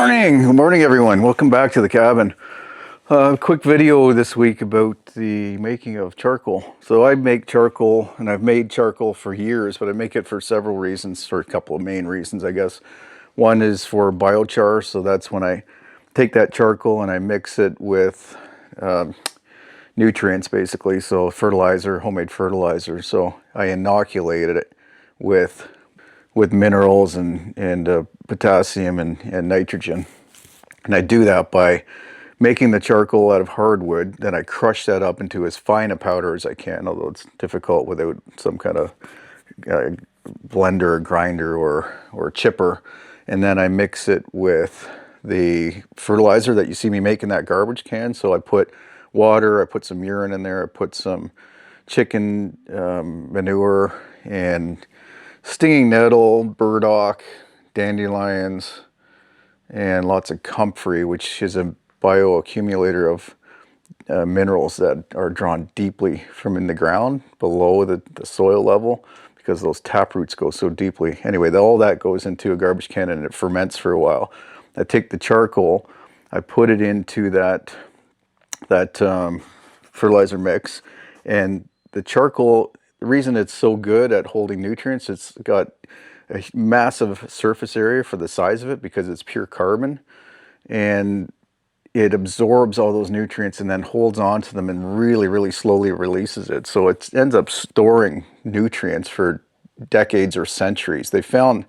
Good morning everyone. Welcome back to the cabin. Quick video this week about the making of charcoal. So I make charcoal, and I've made charcoal for years, but I make it for several reasons, or a couple of main reasons, I guess. One is for biochar, so that's when I take that charcoal and I mix it with nutrients, basically, so fertilizer, homemade fertilizer. So I inoculated it with minerals and potassium and nitrogen. And I do that by making the charcoal out of hardwood. Then I crush that up into as fine a powder as I can, although it's difficult without some kind of blender, grinder, or chipper. And then I mix it with the fertilizer that you see me make in that garbage can. So I put water, I put some urine in there, I put some chicken manure and stinging nettle, burdock, dandelions, and lots of comfrey, which is a bioaccumulator of minerals that are drawn deeply from in the ground below the soil level, because those tap roots go so deeply. Anyway, all that goes into a garbage can and it ferments for a while. I take the charcoal, I put it into that fertilizer mix, and the charcoal, the reason it's so good at holding nutrients, it's got a massive surface area for the size of it because it's pure carbon, and it absorbs all those nutrients and then holds on to them and really, really slowly releases it. So it ends up storing nutrients for decades or centuries. They found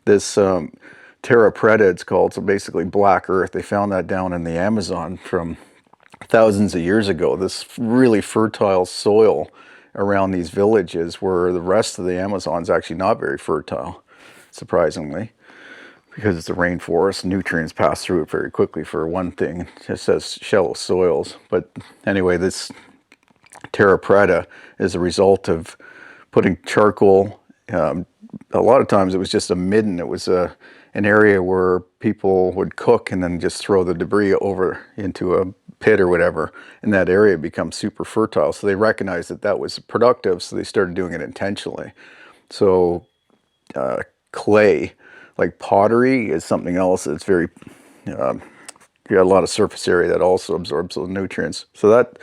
this terra preta, it's called, so basically black earth. They found that down in the Amazon from thousands of years ago. This really fertile soil around these villages, where the rest of the Amazon's actually not very fertile, surprisingly, because it's a rainforest. Nutrients pass through it very quickly, for one thing. It just has shallow soils. But anyway, this terra preta is a result of putting charcoal. A lot of times it was just a midden. It was an area where people would cook and then just throw the debris over into a pit or whatever, and that area becomes super fertile. So they recognized that that was productive, so they started doing it intentionally. So clay, like pottery, is something else that's very you got a lot of surface area that also absorbs those nutrients. So that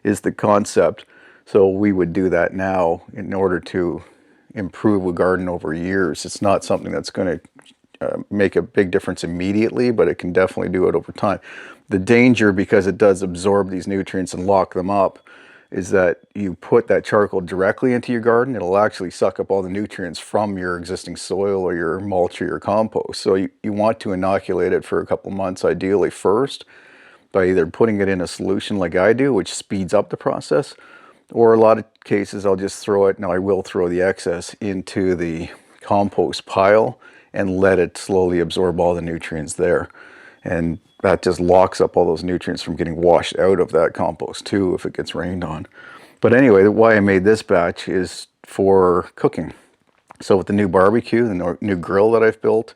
is the concept. So we would do that now in order to improve a garden over years. It's not something that's going to make a big difference immediately, but it can definitely do it over time. The danger, because it does absorb these nutrients and lock them up, is that you put that charcoal directly into your garden, it'll actually suck up all the nutrients from your existing soil or your mulch or your compost. So you want to inoculate it for a couple months, ideally first, by either putting it in a solution like I do, which speeds up the process, or a lot of cases I'll just throw it, now I will throw the excess into the compost pile and let it slowly absorb all the nutrients there. And that just locks up all those nutrients from getting washed out of that compost too if it gets rained on. But anyway, why I made this batch is for cooking. So with the new barbecue, the new grill that I've built,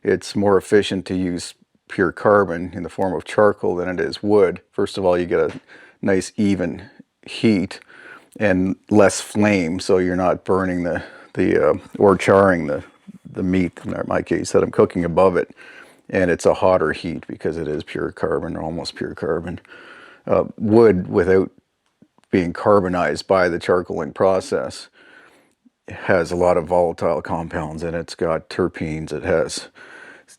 it's more efficient to use pure carbon in the form of charcoal than it is wood. First of all, you get a nice even heat and less flame, so you're not burning or charring the meat, in my case, that I'm cooking above it. And it's a hotter heat because it is pure carbon, or almost pure carbon. Wood, without being carbonized by the charcoaling process, has a lot of volatile compounds in it. It's got terpenes, it has,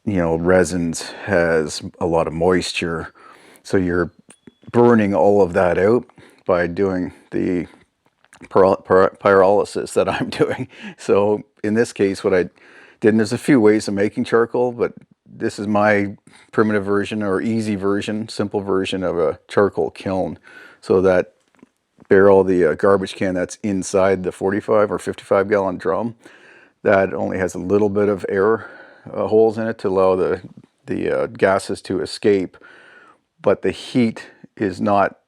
resins, has a lot of moisture. So you're burning all of that out by doing the pyrolysis that I'm doing. So in this case, what I did, and there's a few ways of making charcoal, but this is my primitive version, or easy version, simple version of a charcoal kiln. So that barrel, the garbage can that's inside the 45 or 55 gallon drum, that only has a little bit of air holes in it to allow the gases to escape. But the heat is not,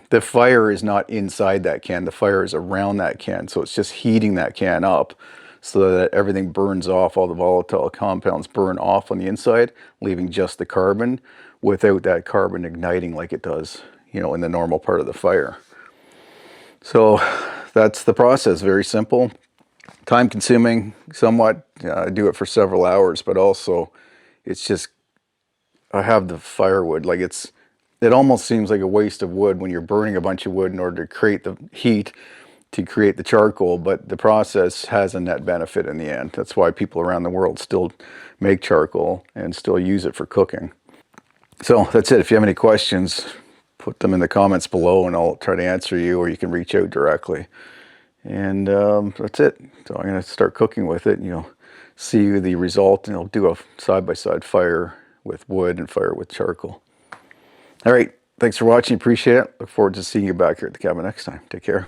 the fire is not inside that can, the fire is around that can. So it's just heating that can up, so that everything burns off, all the volatile compounds burn off on the inside, leaving just the carbon, without that carbon igniting like it does, in the normal part of the fire. So that's the process. Very simple, time consuming somewhat. I do it for several hours, but also it's just I have the firewood. Like it almost seems like a waste of wood when you're burning a bunch of wood in order to create the heat to create the charcoal, but the process has a net benefit in the end. That's why people around the world still make charcoal and still use it for cooking. So that's it. If you have any questions, put them in the comments below and I'll try to answer you, or you can reach out directly. And that's it. So I'm going to start cooking with it, and you'll see the result, and I'll do a side-by-side fire with wood and fire with charcoal. All right. Thanks for watching. Appreciate it. Look forward to seeing you back here at the cabin next time. Take care.